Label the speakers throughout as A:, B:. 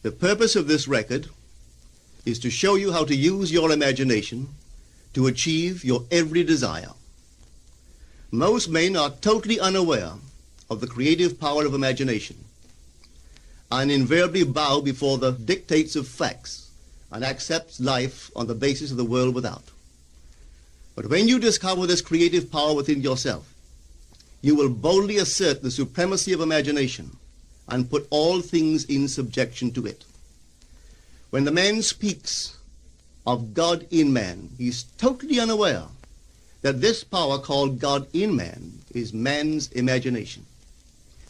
A: The purpose of this record is to show you how to use your imagination to achieve your every desire. Most men are totally unaware of the creative power of imagination and invariably bow before the dictates of facts and accept life on the basis of the world without. But when you discover this creative power within yourself, you will boldly assert the supremacy of imagination and put all things in subjection to it. When the man speaks of God in man, he is totally unaware that this power called God in man is man's imagination.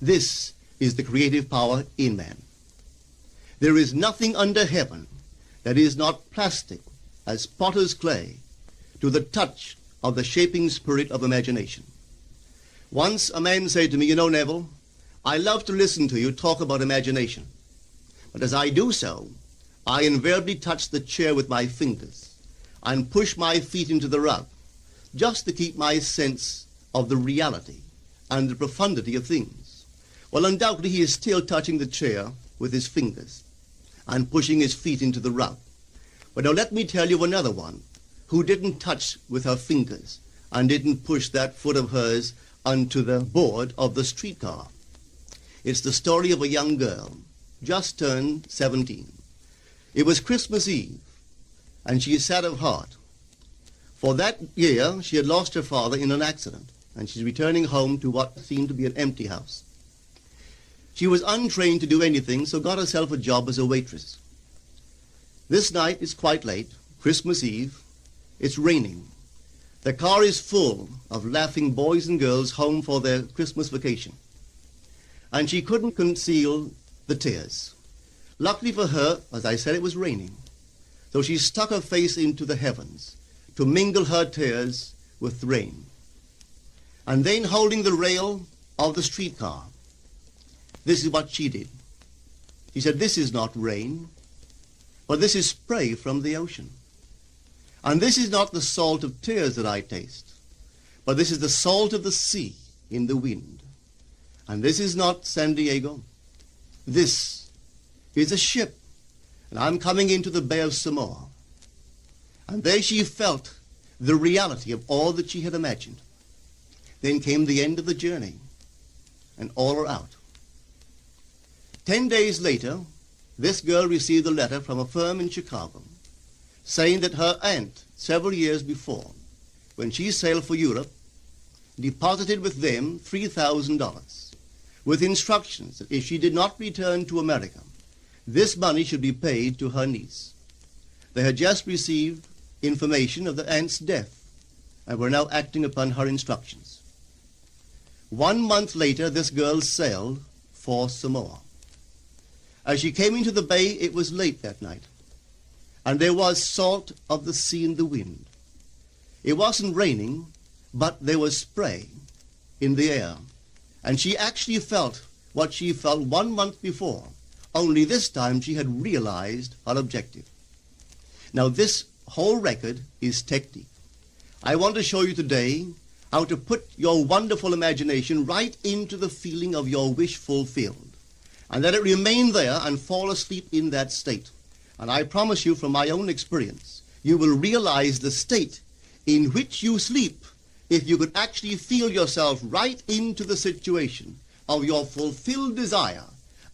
A: This is the creative power in man. There is nothing under heaven that is not plastic as potter's clay to the touch of the shaping spirit of imagination. Once a man said to me, "You know, Neville, I love to listen to you talk about imagination. But as I do so, I invariably touch the chair with my fingers and push my feet into the rug, just to keep my sense of the reality and the profundity of things." Well, undoubtedly he is still touching the chair with his fingers and pushing his feet into the rug. But now let me tell you another one who didn't touch with her fingers and didn't push that foot of hers onto the board of the streetcar. It's the story of a young girl, just turned 17. It was Christmas Eve, and she is sad of heart. For that year, she had lost her father in an accident, and she's returning home to what seemed to be an empty house. She was untrained to do anything, so got herself a job as a waitress. This night is quite late, Christmas Eve. It's raining. The car is full of laughing boys and girls home for their Christmas vacation. And she couldn't conceal the tears. Luckily for her, as I said, it was raining. So she stuck her face into the heavens to mingle her tears with rain. And then, holding the rail of the streetcar, this is what she did. She said, "This is not rain, but this is spray from the ocean. And this is not the salt of tears that I taste, but this is the salt of the sea in the wind. And this is not San Diego. This is a ship, and I'm coming into the Bay of Samoa." And there she felt the reality of all that she had imagined. Then came the end of the journey, and all are out. 10 days later, this girl received a letter from a firm in Chicago saying that her aunt, several years before, when she sailed for Europe, deposited with them $3,000 with instructions that if she did not return to America, this money should be paid to her niece. They had just received information of the aunt's death and were now acting upon her instructions. 1 month later, this girl sailed for Samoa. As she came into the bay, it was late that night, and there was salt of the sea in the wind. It wasn't raining, but there was spray in the air, and she actually felt what she felt 1 month before, only this time she had realized her objective. Now, this whole record is technique. I want to show you today how to put your wonderful imagination right into the feeling of your wish fulfilled, and let it remain there and fall asleep in that state. And I promise you from my own experience, you will realize the state in which you sleep if you could actually feel yourself right into the situation of your fulfilled desire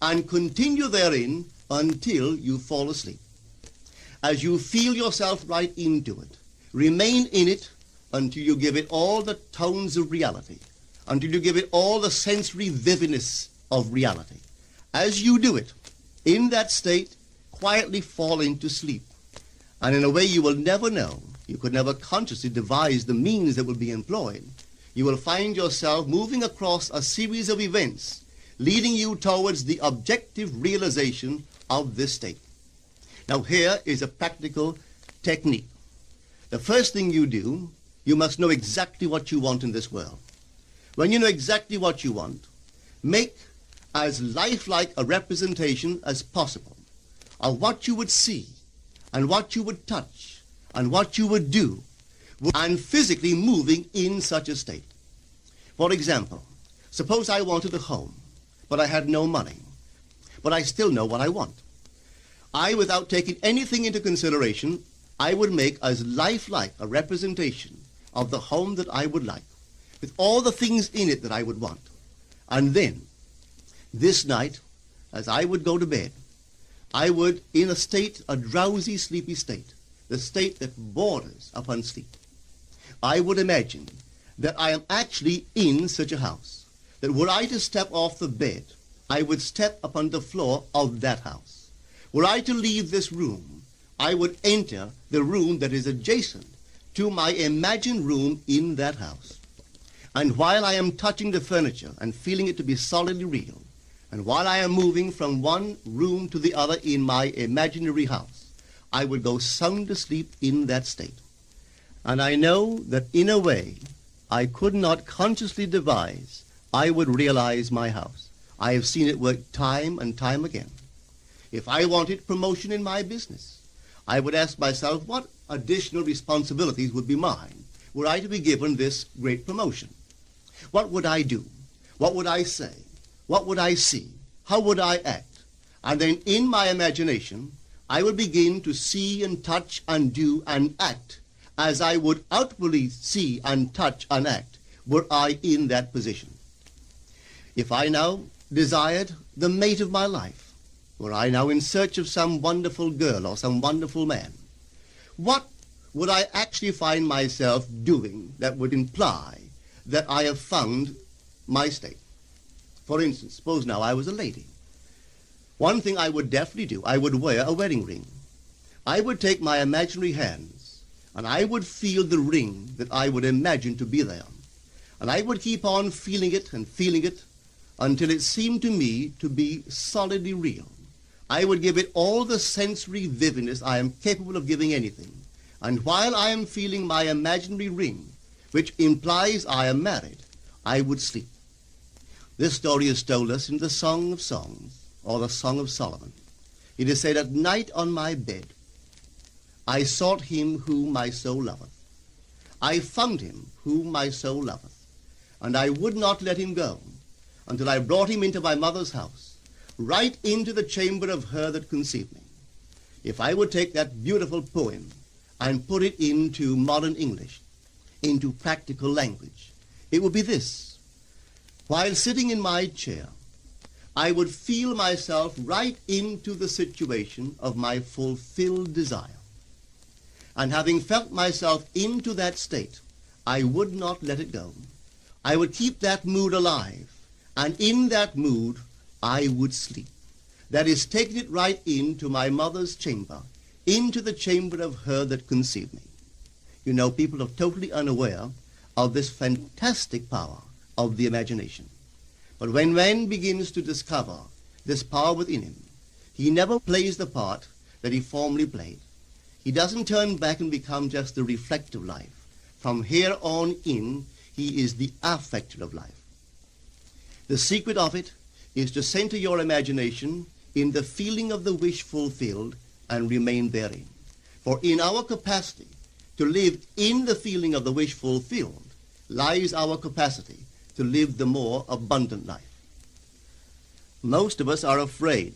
A: and continue therein until you fall asleep. As you feel yourself right into it, remain in it until you give it all the tones of reality, until you give it all the sensory vividness of reality. As you do it, in that state, quietly fall into sleep. And in a way you will never know, you could never consciously devise the means that will be employed, you will find yourself moving across a series of events leading you towards the objective realization of this state. Now here is a practical technique. The first thing you do, you must know exactly what you want in this world. When you know exactly what you want, make as lifelike a representation as possible of what you would see and what you would touch and what you would do and physically moving in such a state. For example, suppose I wanted a home, but I had no money, but I still know what I want. without taking anything into consideration, I would make as lifelike a representation of the home that I would like, with all the things in it that I would want. And then, this night, as I would go to bed, I would, in a state, a drowsy, sleepy state, the state that borders upon sleep, I would imagine that I am actually in such a house, that were I to step off the bed, I would step upon the floor of that house. Were I to leave this room, I would enter the room that is adjacent to my imagined room in that house. And while I am touching the furniture and feeling it to be solidly real, and while I am moving from one room to the other in my imaginary house, I would go sound asleep in that state. And I know that in a way I could not consciously devise, I would realize my house. I have seen it work time and time again. If I wanted promotion in my business, I would ask myself what additional responsibilities would be mine were I to be given this great promotion. What would I do? What would I say? What would I see? How would I act? And then in my imagination, I would begin to see and touch and do and act as I would outwardly see and touch and act were I in that position. If I now desired the mate of my life, were I now in search of some wonderful girl or some wonderful man, what would I actually find myself doing that would imply that I have found my state? For instance, suppose now I was a lady. One thing I would definitely do, I would wear a wedding ring. I would take my imaginary hands, and I would feel the ring that I would imagine to be there. And I would keep on feeling it until it seemed to me to be solidly real. I would give it all the sensory vividness I am capable of giving anything. And while I am feeling my imaginary ring, which implies I am married, I would sleep. This story is told us in the Song of Songs, or the Song of Solomon. It is said, "At night on my bed, I sought him whom my soul loveth. I found him whom my soul loveth, and I would not let him go until I brought him into my mother's house, right into the chamber of her that conceived me." If I would take that beautiful poem and put it into modern English, into practical language, it would be this. While sitting in my chair, I would feel myself right into the situation of my fulfilled desire. And having felt myself into that state, I would not let it go. I would keep that mood alive, and in that mood, I would sleep. That is, taking it right into my mother's chamber, into the chamber of her that conceived me. You know, people are totally unaware of this fantastic power of the imagination. But when man begins to discover this power within him, he never plays the part that he formerly played. He doesn't turn back and become just the reflective life. From here on in, he is the affecter of life. The secret of it is to center your imagination in the feeling of the wish fulfilled and remain therein. For in our capacity to live in the feeling of the wish fulfilled lies our capacity to live the more abundant life. Most of us are afraid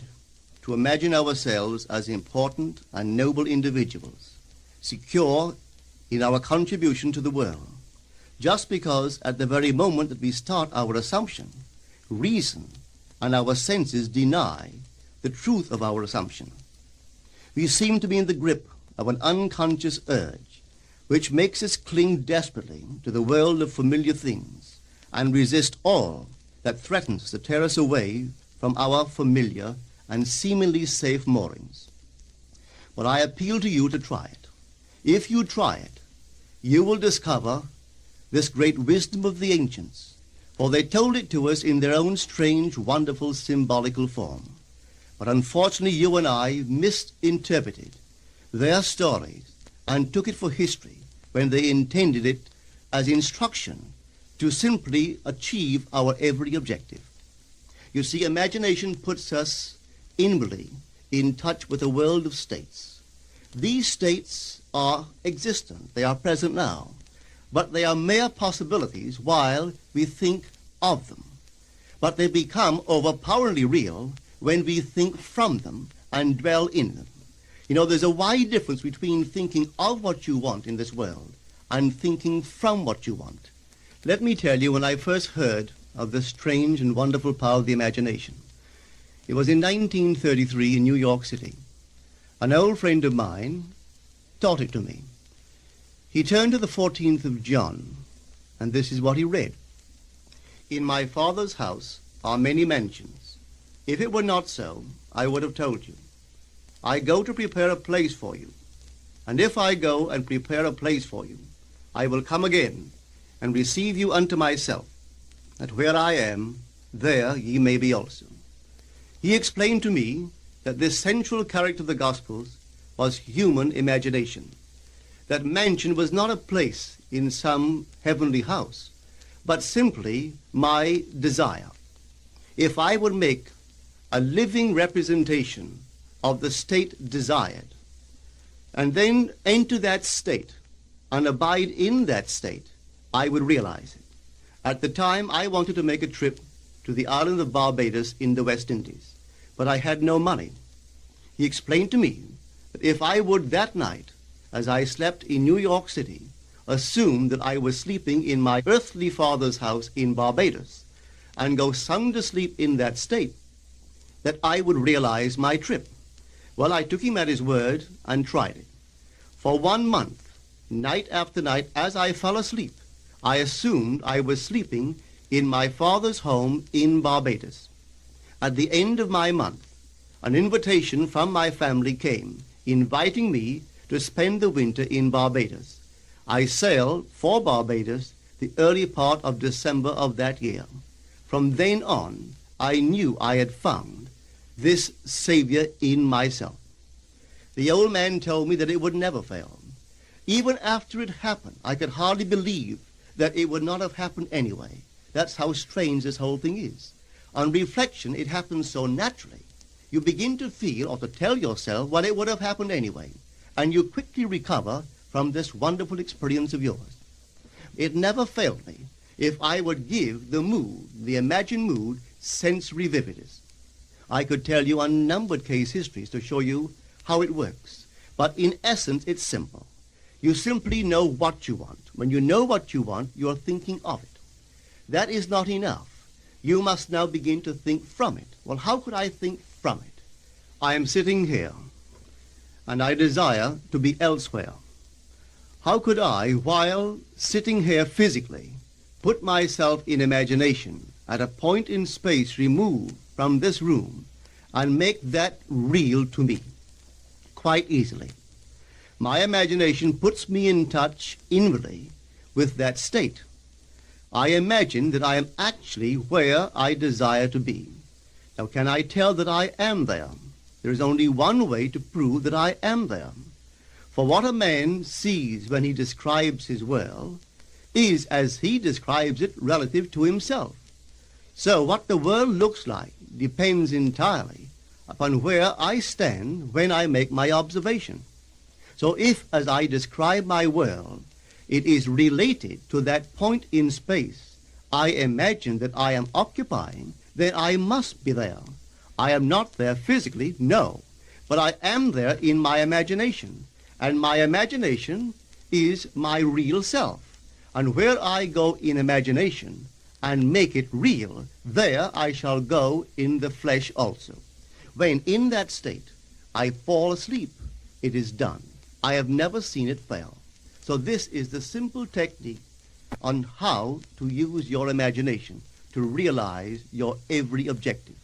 A: to imagine ourselves as important and noble individuals, secure in our contribution to the world, just because at the very moment that we start our assumption, reason and our senses deny the truth of our assumption. We seem to be in the grip of an unconscious urge which makes us cling desperately to the world of familiar things and resist all that threatens to tear us away from our familiar and seemingly safe moorings. But I appeal to you to try it. If you try it, you will discover this great wisdom of the ancients, for they told it to us in their own strange, wonderful, symbolical form. But unfortunately, you and I misinterpreted their stories and took it for history when they intended it as instruction to simply achieve our every objective. You see, imagination puts us inwardly in touch with a world of states. These states are existent. They are present now. But they are mere possibilities while we think of them. But they become overpoweringly real when we think from them and dwell in them. You know, there's a wide difference between thinking of what you want in this world and thinking from what you want. Let me tell you, when I first heard of the strange and wonderful power of the imagination, it was in 1933 in New York City. An old friend of mine taught it to me. He turned to the 14th of John, and this is what he read. In my Father's house are many mansions. If it were not so, I would have told you. I go to prepare a place for you. And if I go and prepare a place for you, I will come again and receive you unto myself, that where I am, there ye may be also. He explained to me that this central character of the Gospels was human imagination, that mansion was not a place in some heavenly house, but simply my desire. If I would make a living representation of the state desired, and then enter that state and abide in that state, I would realize it. At the time, I wanted to make a trip to the island of Barbados in the West Indies, but I had no money. He explained to me that if I would that night, as I slept in New York City, assume that I was sleeping in my earthly father's house in Barbados, and go sound asleep in that state, that I would realize my trip. Well, I took him at his word and tried it. For 1 month, night after night, as I fell asleep, I assumed I was sleeping in my father's home in Barbados. At the end of my month, an invitation from my family came, inviting me to spend the winter in Barbados. I sailed for Barbados the early part of December of that year. From then on, I knew I had found this Savior in myself. The old man told me that it would never fail. Even after it happened, I could hardly believe that it would not have happened anyway. That's how strange this whole thing is. On reflection, it happens so naturally. You begin to feel or to tell yourself, well, it would have happened anyway. And you quickly recover from this wonderful experience of yours. It never failed me if I would give the mood, the imagined mood, sensory vividness. I could tell you unnumbered case histories to show you how it works. But in essence, it's simple. You simply know what you want. When you know what you want, you're thinking of it. That is not enough. You must now begin to think from it. Well, how could I think from it? I am sitting here, and I desire to be elsewhere. How could I, while sitting here physically, put myself in imagination at a point in space removed from this room and make that real to me? Quite easily. My imagination puts me in touch inwardly with that state. I imagine that I am actually where I desire to be. Now, can I tell that I am there? There is only one way to prove that I am there. For what a man sees when he describes his world is as he describes it relative to himself. So what the world looks like depends entirely upon where I stand when I make my observation. So if, as I describe my world, it is related to that point in space I imagine that I am occupying, then I must be there. I am not there physically, no, but I am there in my imagination, and my imagination is my real self. And where I go in imagination and make it real, there I shall go in the flesh also. When in that state I fall asleep, it is done. I have never seen it fail. So this is the simple technique on how to use your imagination to realize your every objective.